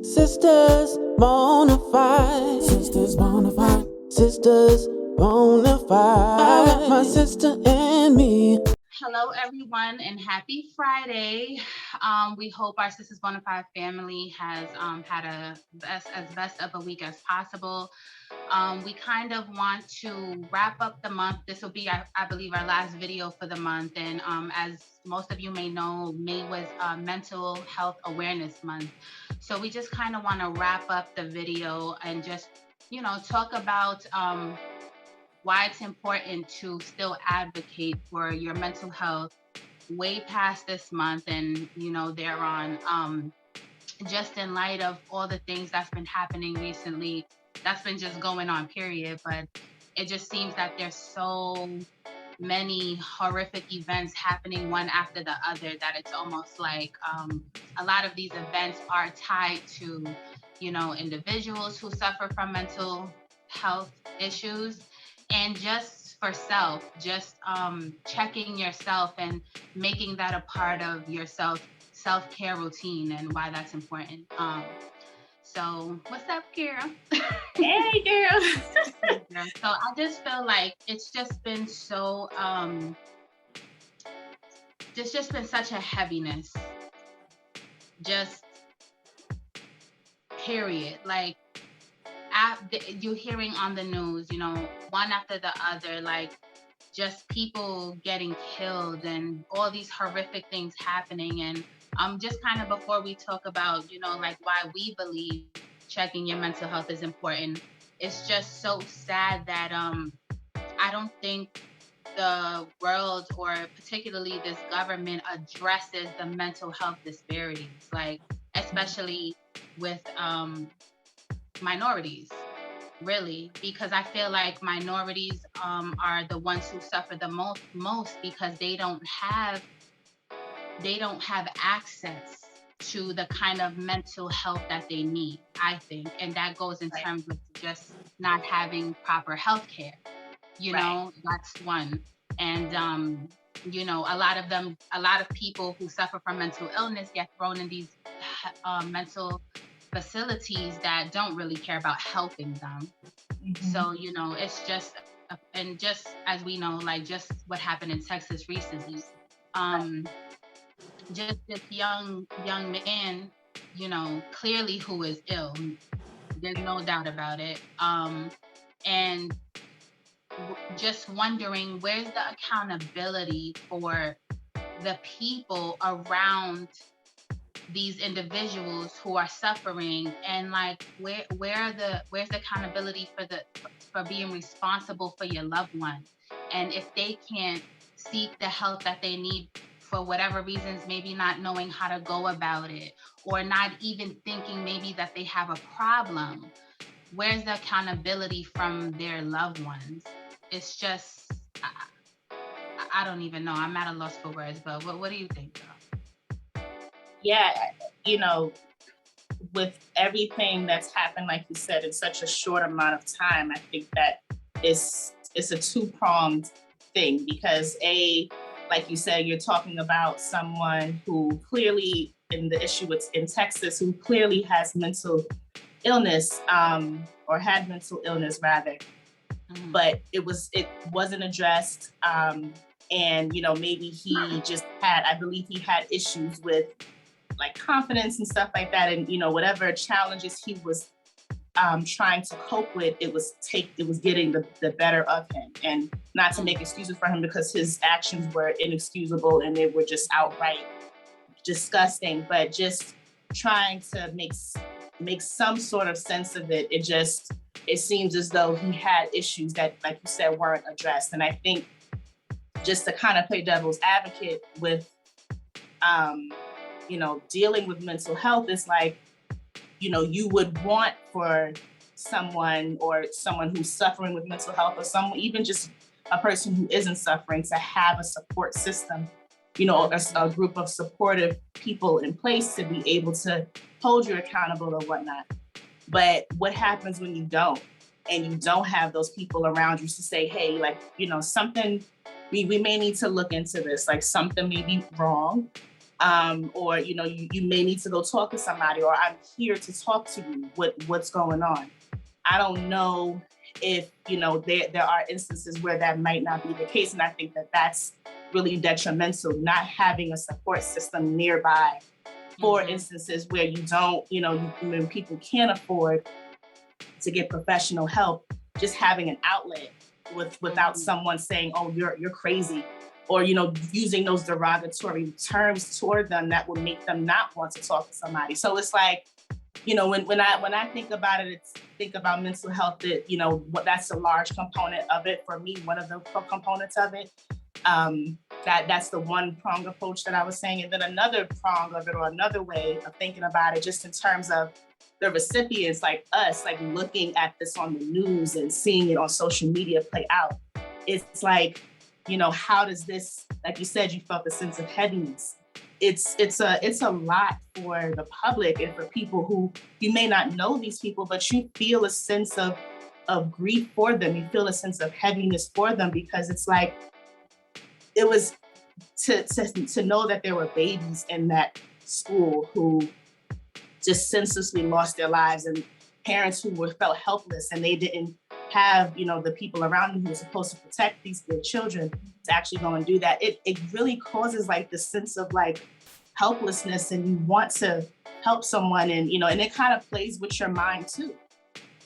Sistas bonafide, sisters bonafide, sisters bonafide. I got my sister and me. Hello, everyone, and happy Friday. We hope our Sistas Bonafide family has had as best of a week as possible. We kind of want to wrap up the month. This will be, I believe, our last video for the month. And as most of you may know, May was Mental Health Awareness Month. So we just kind of want to wrap up the video and just, talk about why it's important to still advocate for your mental health way past this month and thereon, just in light of all the things that's been happening recently, that's been just going on, period. But it just seems that there's so many horrific events happening one after the other that it's almost like a lot of these events are tied to individuals who suffer from mental health issues. And just for just checking yourself and making that a part of your self-care routine and why that's important. So what's up, Kira? Hey, girl. So I just feel like it's just been so just been such a heaviness, just period. Like you're hearing on the news, one after the other, like just people getting killed and all these horrific things happening. And just kind of before we talk about, like why we believe checking your mental health is important, it's just so sad that I don't think the world or particularly this government addresses the mental health disparities, like especially with minorities, really, because I feel like minorities are the ones who suffer the most because they don't have access to the kind of mental health that they need, I think. And that goes in terms of just not having proper health care. That's one. And a lot of people who suffer from mental illness get thrown in these mental facilities that don't really care about helping them. Mm-hmm. So, it's just, and just as we know, like just what happened in Texas recently, just this young man, clearly who is ill. There's no doubt about it. And just wondering where's the accountability for the people around these individuals who are suffering, and like where's the accountability for being responsible for your loved one, and if they can't seek the help that they need for whatever reasons, maybe not knowing how to go about it or not even thinking maybe that they have a problem, where's the accountability from their loved ones? It's just I don't even know. I'm at a loss for words, but what do you think, though? Yeah, with everything that's happened, like you said, in such a short amount of time, I think that it's a two-pronged thing because like you said, you're talking about someone who clearly, in the issue in Texas, who clearly has mental illness, or had mental illness rather, but it wasn't addressed. And, maybe he just I believe he had issues with like confidence and stuff like that. And, whatever challenges he was trying to cope with, it was getting the better of him. And not to make excuses for him because his actions were inexcusable and they were just outright disgusting, but just trying to make some sort of sense of it. It seems as though he had issues that, like you said, weren't addressed. And I think just to kind of play devil's advocate with, dealing with mental health is like, you would want for someone who's suffering with mental health, or someone, even just a person who isn't suffering, to have a support system, a group of supportive people in place to be able to hold you accountable or whatnot. But what happens when you don't, and you don't have those people around you to say, hey, like, something, we may need to look into this, like something may be wrong. or, you may need to go talk to somebody, or I'm here to talk to you, what's going on. I don't know if, there are instances where that might not be the case. And I think that that's really detrimental, not having a support system nearby for instances where you don't, when people can't afford to get professional help, just having an outlet without someone saying, oh, you're crazy, or, using those derogatory terms toward them that would make them not want to talk to somebody. So it's like, when I think about it, think about mental health, that, that's a large component of it for me, one of the components of it. That's the one prong approach that I was saying. And then another prong of it, or another way of thinking about it, just in terms of the recipients, like us, like looking at this on the news and seeing it on social media play out. It's like, how does this, like you said, you felt a sense of heaviness. It's a lot for the public and for people who, you may not know these people, but you feel a sense of grief for them. You feel a sense of heaviness for them, because it's like, it was to know that there were babies in that school who just senselessly lost their lives, and parents who felt helpless, and they didn't have, the people around them who were supposed to protect their children to actually go and do that. It really causes like this sense of like helplessness, and you want to help someone, and, and it kind of plays with your mind too.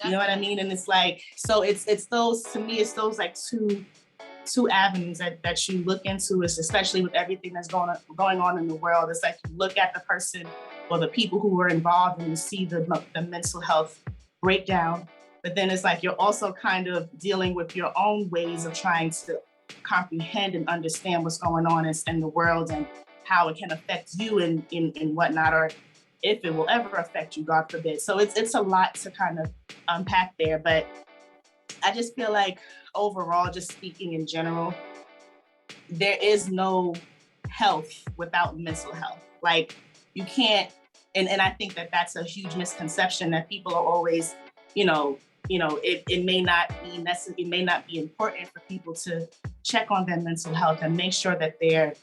You know what I mean? And it's like, so it's those, to me, it's those like two avenues that you look into, is especially with everything that's going on in the world. It's like, you look at the person or the people who were involved, and you see the mental health breakdown. But then it's like, you're also kind of dealing with your own ways of trying to comprehend and understand what's going on in the world, and how it can affect you and whatnot, or if it will ever affect you, God forbid. So it's a lot to kind of unpack there. But I just feel like overall, just speaking in general, there is no health without mental health. Like, you can't, and I think that that's a huge misconception, that people are always, it may not be necessary, it may not be important for people to check on their mental health and make sure that they're,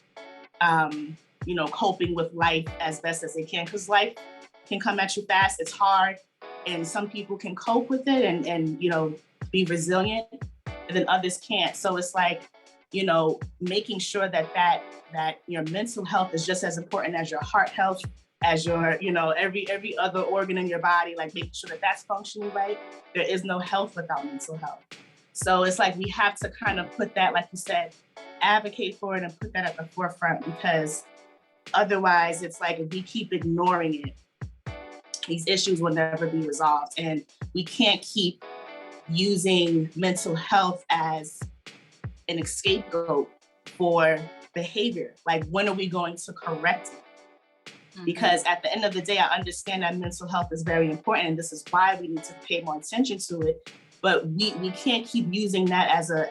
coping with life as best as they can, because life can come at you fast. It's hard, and some people can cope with it and be resilient, and then others can't. So it's like, making sure that your mental health is just as important as your heart health, as your, every other organ in your body, like making sure that that's functioning right. There is no health without mental health. So it's like, we have to kind of put that, like you said, advocate for it and put that at the forefront, because otherwise it's like, if we keep ignoring it, these issues will never be resolved. And we can't keep using mental health as an scapegoat for behavior. Like, when are we going to correct it? Because at the end of the day, I understand that mental health is very important, and this is why we need to pay more attention to it. But we can't keep using that as a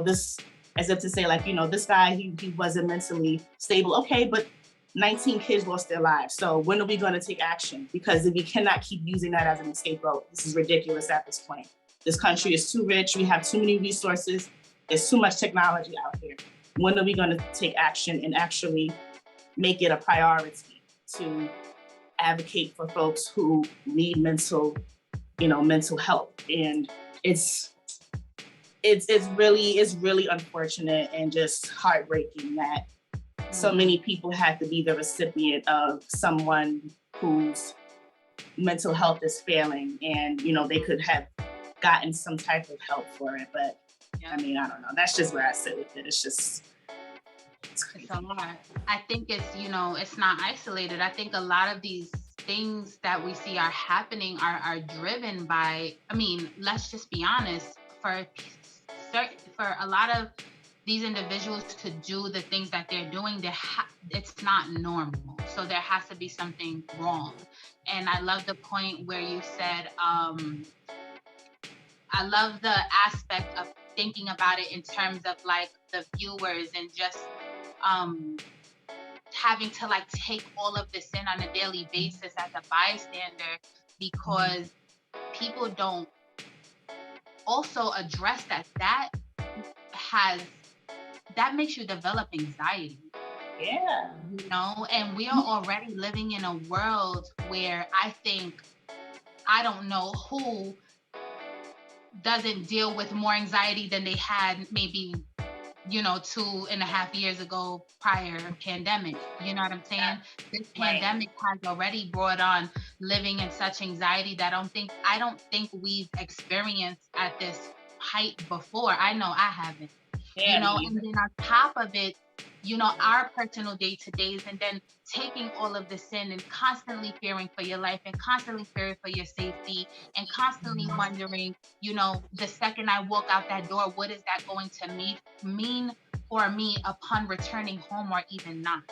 this, as if to say, like, this guy, he wasn't mentally stable. Okay, but 19 kids lost their lives. So when are we going to take action? Because we cannot keep using that as an scapegoat. This is ridiculous at this point. This country is too rich. We have too many resources. There's too much technology out here. When are we going to take action and actually make it a priority to advocate for folks who need mental health? And it's really unfortunate and just heartbreaking that so many people have to be the recipient of someone whose mental health is failing, and they could have gotten some type of help for it. But I mean, I don't know. That's just where I sit with it. It's a lot. I think it's, it's not isolated. I think a lot of these things that we see are happening are driven by, let's just be honest, for a lot of these individuals to do the things that they're doing, it's not normal. So there has to be something wrong. And I love the point where you said, I love the aspect of thinking about it in terms of like the viewers, and just having to like take all of this in on a daily basis as a bystander, because people don't also address that makes you develop anxiety. Yeah. You know, and we are already living in a world where I think, I don't know who doesn't deal with more anxiety than they had maybe, 2.5 years ago, prior pandemic. You know what I'm saying? This Right. pandemic has already brought on living in such anxiety that I don't think we've experienced at this height before. I know I haven't. Yeah, me And either. then on top of it, our personal day to days, and then taking all of this in and constantly fearing for your life and constantly fearing for your safety and constantly wondering, the second I walk out that door, what is that going to mean for me upon returning home or even not?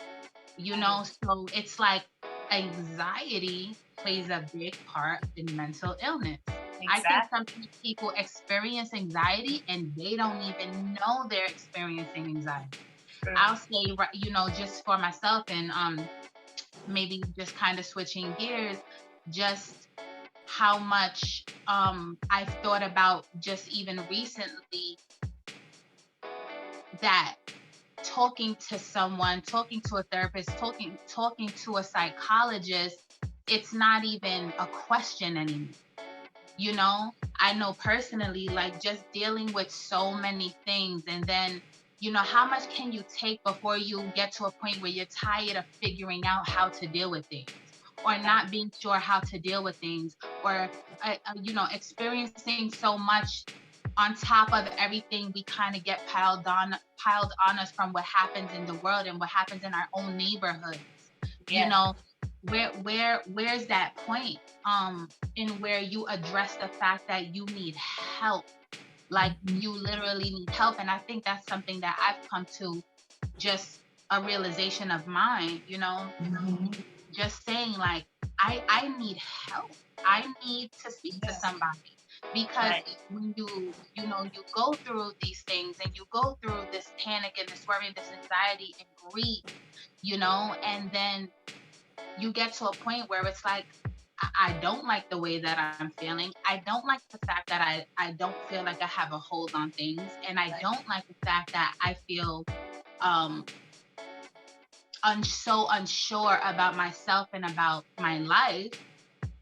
So it's like anxiety plays a big part in mental illness. I think Exactly. sometimes people experience anxiety and they don't even know they're experiencing anxiety. True. I'll say, just for myself, and maybe just kind of switching gears, just how much I've thought about just even recently that talking to someone, talking to a therapist, talking to a psychologist, it's not even a question anymore. You know, I know personally, like just dealing with so many things, and then, how much can you take before you get to a point where you're tired of figuring out how to deal with things, or not being sure how to deal with things, or experiencing so much on top of everything we kind of get piled on us from what happens in the world and what happens in our own neighborhoods. you Yeah. know where's that point in where you address the fact that you need help, like you literally need help. And I think that's something that I've come to, just a realization of mine, just saying like, I need help. I need to speak to somebody, because Right. when you go through these things and you go through this panic and this worry and this anxiety and grief, and then you get to a point where it's like, I don't like the way that I'm feeling. I don't like the fact that I don't feel like I have a hold on things. And I don't like the fact that I feel um so unsure about myself and about my life,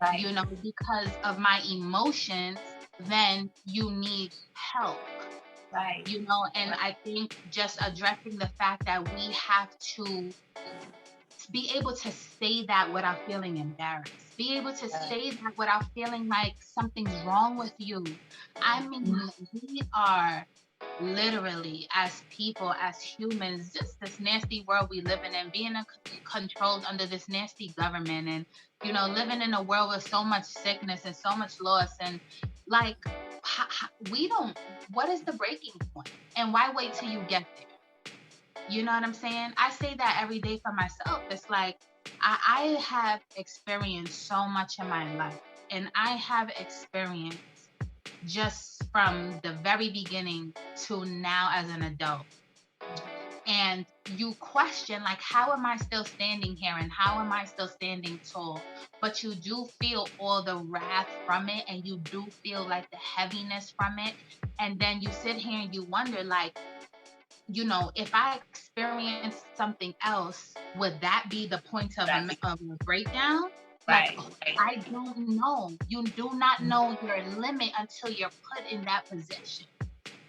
Right. because of my emotions. Then you need help. Right. And I think just addressing the fact that we have to be able to say that without feeling embarrassed, be able to say that without feeling like something's wrong with you. I mean, we are literally, as people, as humans, just this nasty world we live in, and being controlled under this nasty government, and living in a world with so much sickness and so much loss, and like, we don't, what is the breaking point, and why wait till you get there? You know what I'm saying? I say that every day for myself. It's like, I have experienced so much in my life, and I have experienced just from the very beginning to now as an adult. And you question, like, how am I still standing here and how am I still standing tall? But you do feel all the wrath from it, and you do feel like the heaviness from it. And then you sit here and you wonder, like, if I experience something else, would that be the point of Right. a breakdown? Like, Right. Right. I don't know. You do not know your limit until you're put in that position,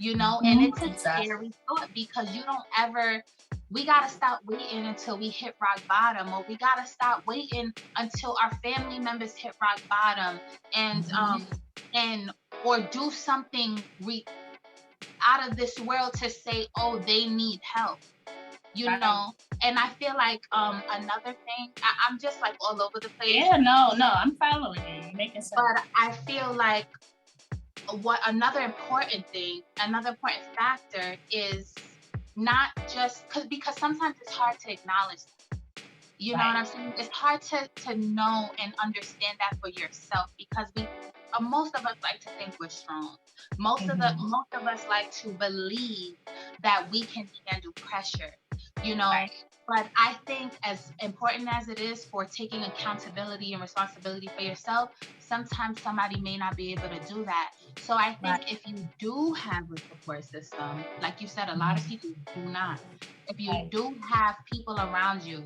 and it's a Exactly. scary thought, because you don't ever, we got to stop waiting until we hit rock bottom, or we got to stop waiting until our family members hit rock bottom, and, and, or do something out of this world to say, oh, they need help, Right. and I feel like another thing, I'm just like all over the place, Yeah. No. No. I'm following you. You're making sense. but I feel like what another important factor is not just because sometimes it's hard to acknowledge. You know what I'm saying? It's hard to know and understand that for yourself, because most of us like to think we're strong. Most of us like to believe that we can handle pressure, you know. Right. But I think, as important as it is for taking accountability and responsibility for yourself, sometimes somebody may not be able to do that. So I think if you do have a support system, like you said, a lot of people do not. If you do have people around you,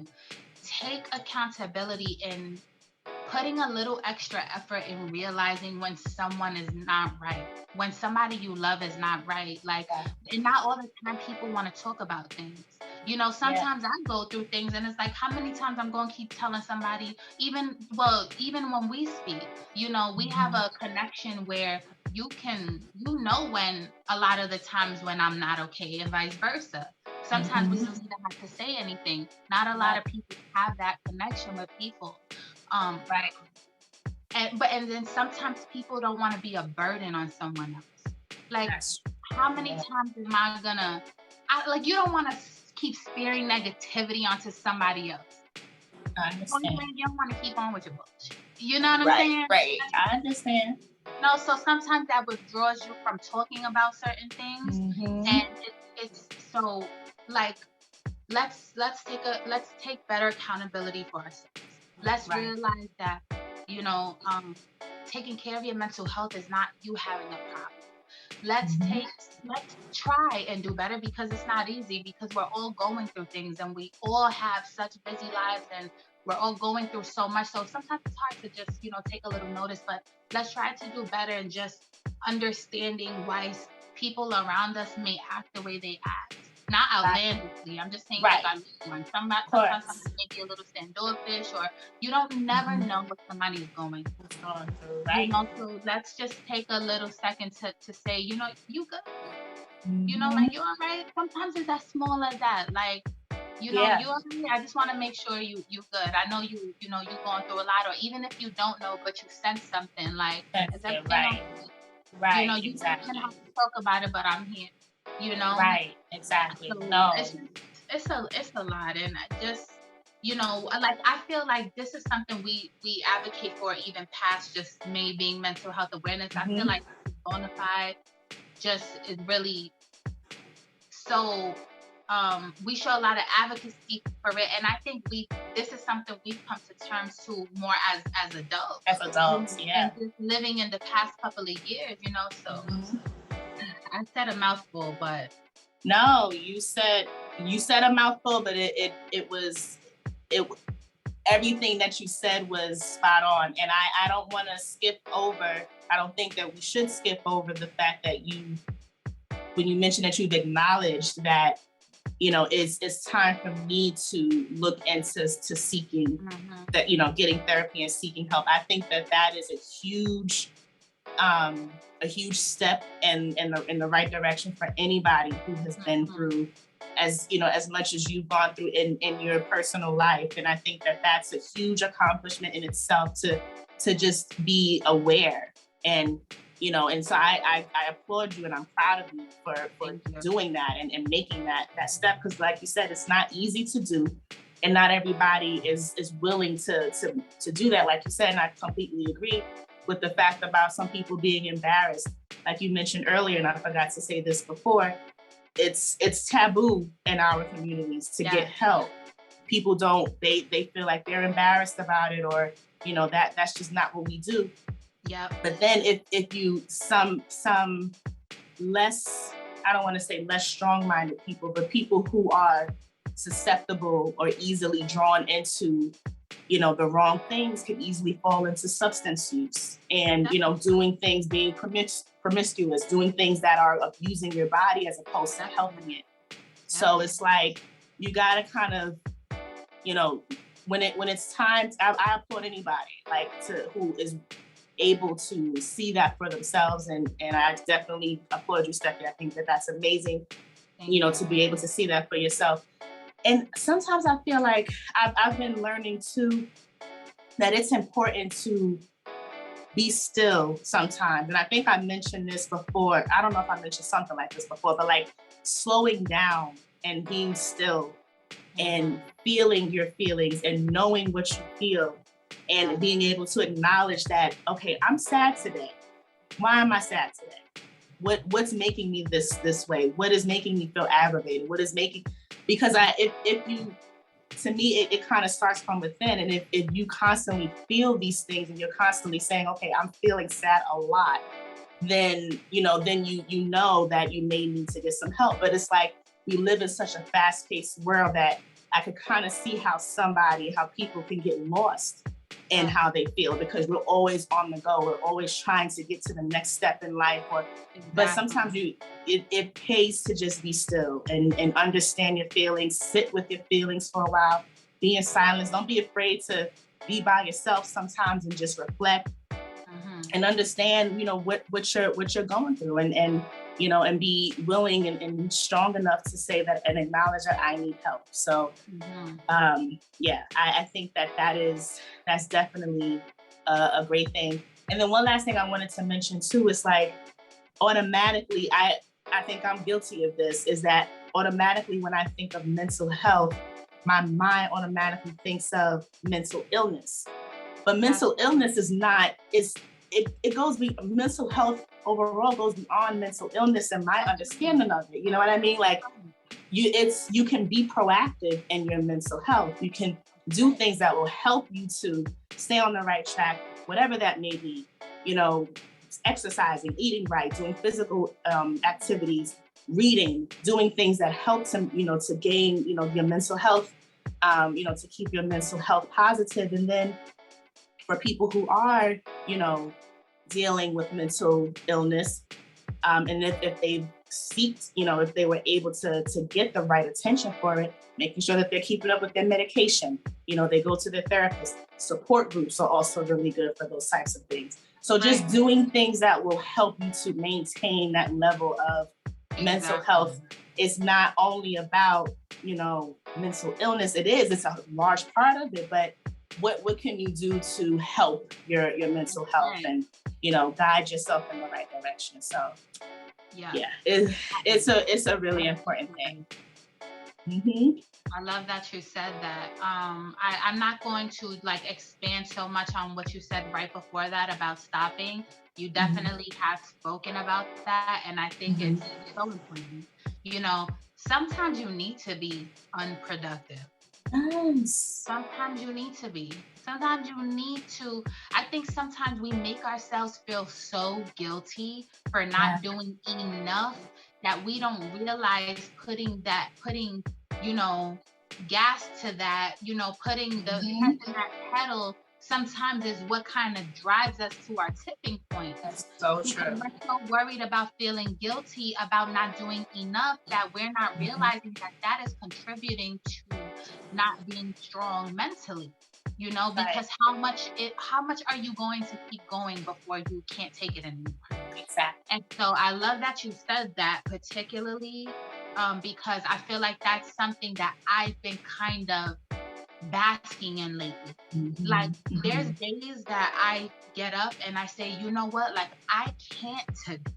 take accountability in putting a little extra effort in realizing when someone is not right, when somebody you love is not right. Like, and not all the time people want to talk about things. Sometimes I go through things and it's like, how many times I'm going to keep telling somebody, even when we speak, we have a connection where when a lot of the times when I'm not okay and vice versa. Sometimes we don't even have to say anything. Not a lot of people have that connection with people. Right. And then sometimes people don't want to be a burden on someone else. Like, how many times am I gonna? You don't want to keep spearing negativity onto somebody else. I understand. You don't want to keep on with your bullshit. You know what I'm saying? Right. I understand. No, so sometimes that withdraws you from talking about certain things, and it's so like let's take better accountability for ourselves. Let's realize that taking care of your mental health is not you having a problem. Let's try and do better, because it's not easy, because we're all going through things and we all have such busy lives and we're all going through so much. So sometimes it's hard to just, take a little notice, but let's try to do better and just understanding why people around us may act the way they act. Not outlandishly. I'm just saying sometimes may be a little standoffish, or you don't never know what somebody's going through. Right? So let's just take a little second to say, you good. You all right. Sometimes it's as small as that. Like, you okay? I just want to make sure you good. I know you going through a lot, or even if you don't know, but you sense something. Like, is everything okay? Right. You exactly. Don't have to talk about it, but I'm here. Right, exactly. So no, it's a lot, and I just I feel like this is something we advocate for, even past just maybe being mental health awareness. I feel like Bonafide just is really so we show a lot of advocacy for it, and I think this is something we've come to terms to more as adults. As adults, and just living in the past couple of years, so. I said a mouthful, but no, you said a mouthful, but it was everything that you said was spot on. And I don't want to skip over. I don't think that we should skip over the fact that when you mentioned that you've acknowledged that, it's time for me to look into seeking that, getting therapy and seeking help. I think that is a huge step in the right direction for anybody who has been through as much as you've gone through in your personal life. And I think that that's a huge accomplishment in itself to just be aware. And and so I applaud you, and I'm proud of you for doing that and making that step, because like you said, it's not easy to do, and not everybody is willing to do that, like you said. And I completely agree with the fact about some people being embarrassed. Like you mentioned earlier, and I forgot to say this before, it's taboo in our communities to get help. People they feel like they're embarrassed about it, or that's just not what we do. Yeah. But then if you some less, I don't want to say less strong-minded people, but people who are susceptible or easily drawn into the wrong things, can easily fall into substance use and, doing things, being promiscuous, doing things that are abusing your body as opposed to helping it. So it's like, you got to kind of, when it's time, I applaud anybody who is able to see that for themselves. And I definitely applaud you, Stephanie. I think that's amazing, to be able to see that for yourself. And sometimes I feel like I've been learning too that it's important to be still sometimes. And I think I mentioned this before. I don't know if I mentioned something like this before, but like slowing down and being still and feeling your feelings and knowing what you feel and being able to acknowledge that, okay, I'm sad today. Why am I sad today? What's making me this way? What is making me feel aggravated? What is making, because if you to me, it kind of starts from within. And if you constantly feel these things and you're constantly saying, okay, I'm feeling sad a lot, then, then you know that you may need to get some help. But it's like, we live in such a fast-paced world that I could kind of see how people can get lost in how they feel, because we're always on the go. We're always trying to get to the next step in life. But sometimes it pays to just be still and understand your feelings, sit with your feelings for a while, be in silence. Don't be afraid to be by yourself sometimes and just reflect and understand, what you're going through, and be willing and strong enough to say that and acknowledge that I need help. So, I think that's definitely a great thing. And then one last thing I wanted to mention too is like, automatically, I think I'm guilty of this, is that automatically when I think of mental health, my mind automatically thinks of mental illness. But mental illness is not, it goes mental health overall goes beyond mental illness and my understanding of it. You know what I mean? Like you can be proactive in your mental health. You can do things that will help you to stay on the right track, whatever that may be, exercising, eating right, doing physical activities, reading, doing things that help to gain, your mental health, to keep your mental health positive. And then for people who are, dealing with mental illness, and if they seeked, if they were able to get the right attention for it, making sure that they're keeping up with their medication, they go to their therapist. Support groups are also really good for those types of things. So just doing things that will help you to maintain that level of mental health is not only about, mental illness. It's a large part of it, but what can you do to help your mental health and, guide yourself in the right direction? So it's a really important thing. Mm-hmm. I love that you said that. I'm not going to expand so much on what you said right before that about stopping. You definitely have spoken about that, and I think it's so important. Sometimes you need to be unproductive. Yes. Sometimes you need to be. Sometimes you need to. I think sometimes we make ourselves feel so guilty for not doing enough that we don't realize putting gas to that, putting the in that pedal sometimes is what kind of drives us to our tipping point. That's so because true. we're so worried about feeling guilty about not doing enough that we're not realizing that is contributing to not being strong mentally. Because how much are you going to keep going before you can't take it anymore? Exactly. And so I love that you said that, particularly because I feel like that's something that I've been kind of basking in lately. There's days that I get up and I say, you know what, I can't today.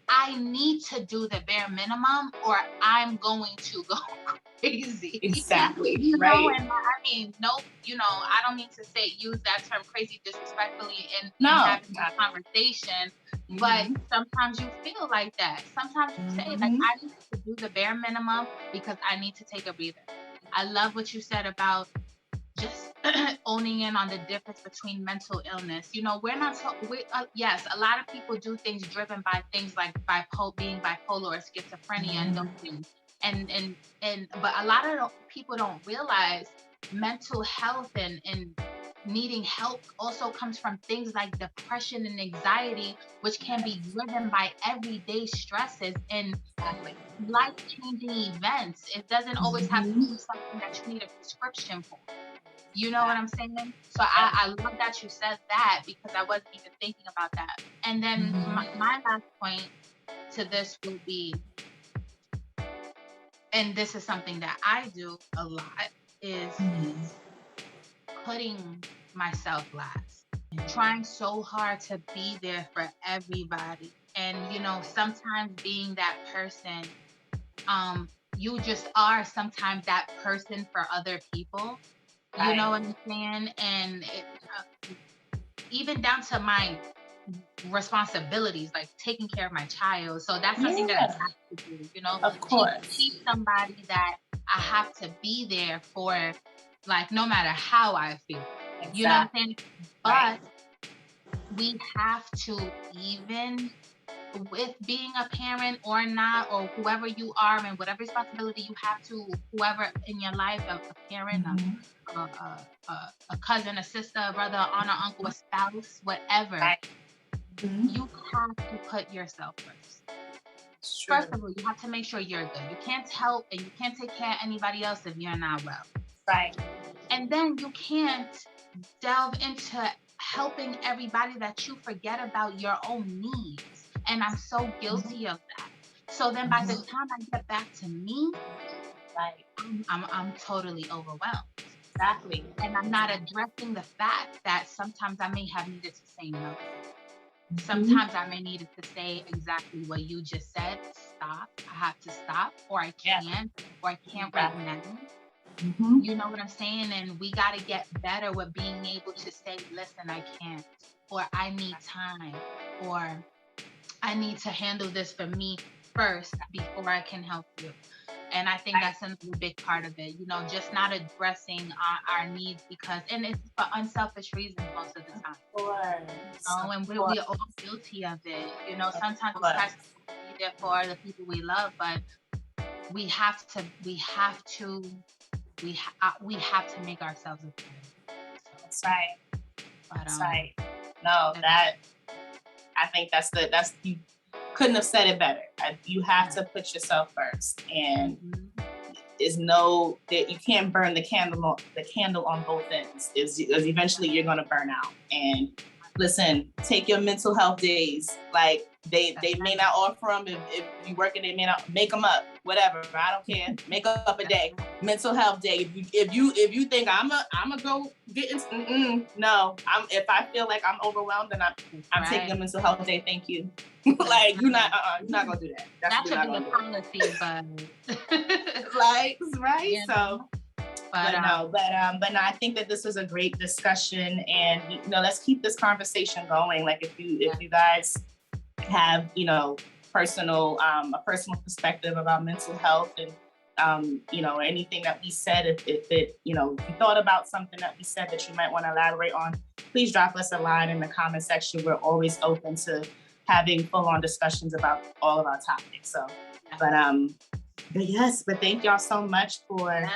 I need to do the bare minimum or I'm going to go crazy. Exactly. And Right. I mean, no, I don't mean to use that term crazy disrespectfully in having this conversation, but sometimes you feel like that. Sometimes you say, I need to do the bare minimum because I need to take a breather. I love what you said about just owning in on the difference between mental illness. We're not yes, a lot of people do things driven by things like being bipolar or schizophrenia and those things. But a lot of people don't realize mental health and needing help also comes from things like depression and anxiety, which can be driven by everyday stresses and life-changing events. It doesn't always have to be something that you need a prescription for. You know what I'm saying? So I love that you said that because I wasn't even thinking about that. And then my last point to this will be, and this is something that I do a lot, is putting myself last, trying so hard to be there for everybody. And, sometimes being that person, you just are sometimes that person for other people. You know what I'm saying? And even down to my responsibilities, like taking care of my child. So that's something that I have to do, Of course. She's somebody that I have to be there for, like, no matter how I feel. Exactly. You know what I'm saying? But Right. we have to, even with being a parent or not, or whoever you are and whatever responsibility you have to whoever in your life, a parent, a cousin, a sister, a brother, aunt, or uncle, a spouse, whatever, Right. you have to put yourself first. It's true. First of all, you have to make sure you're good. You can't help and you can't take care of anybody else if you're not well. Right. And then you can't delve into helping everybody that you forget about your own needs. And I'm so guilty of that. So then by the time I get back to me, Right. I'm totally overwhelmed. Exactly. And I'm not addressing the fact that sometimes I may have needed to say no. Sometimes I may need to say exactly what you just said. Stop. I have to stop, or I can't, or I can't right now. You know what I'm saying? And we got to get better with being able to say, listen, I can't, or I need time, or I need to handle this for me first before I can help you. And I think that's another big part of it, you know, just not addressing our needs because, and it's for unselfish reasons most of the time. And we're all guilty of it. You know, sometimes we try to be there for the people we love, but we have to make ourselves a priority. That's right. But, that's right. No, I think you couldn't have said it better. You have to put yourself first, and there's no that you can't burn the candle on both ends. Is eventually you're gonna burn out. And listen, take your mental health days. Like they may not offer them if you work and they may not make them up. Whatever, I don't care. Make up a day, mental health day. If you think I'm a go get into, no. If I feel like I'm overwhelmed, then I'm taking a mental health day. Thank you. Like you're not gonna do that. That should be a policy, but like right. Yeah. So. But no, I think that this was a great discussion, and let's keep this conversation going. Like if you guys have a personal perspective about mental health and anything that we said, if you thought about something that we said that you might want to elaborate on, please drop us a line in the comment section. We're always open to having full-on discussions about all of our topics. So, but thank y'all so much for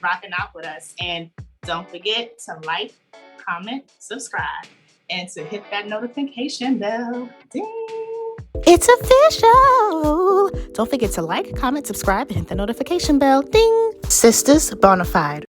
rocking out with us, and don't forget to like, comment, subscribe, and to hit that notification bell. Ding. It's official. Don't forget to like, comment, subscribe, and hit the notification bell. Ding. Sistas Bonafide.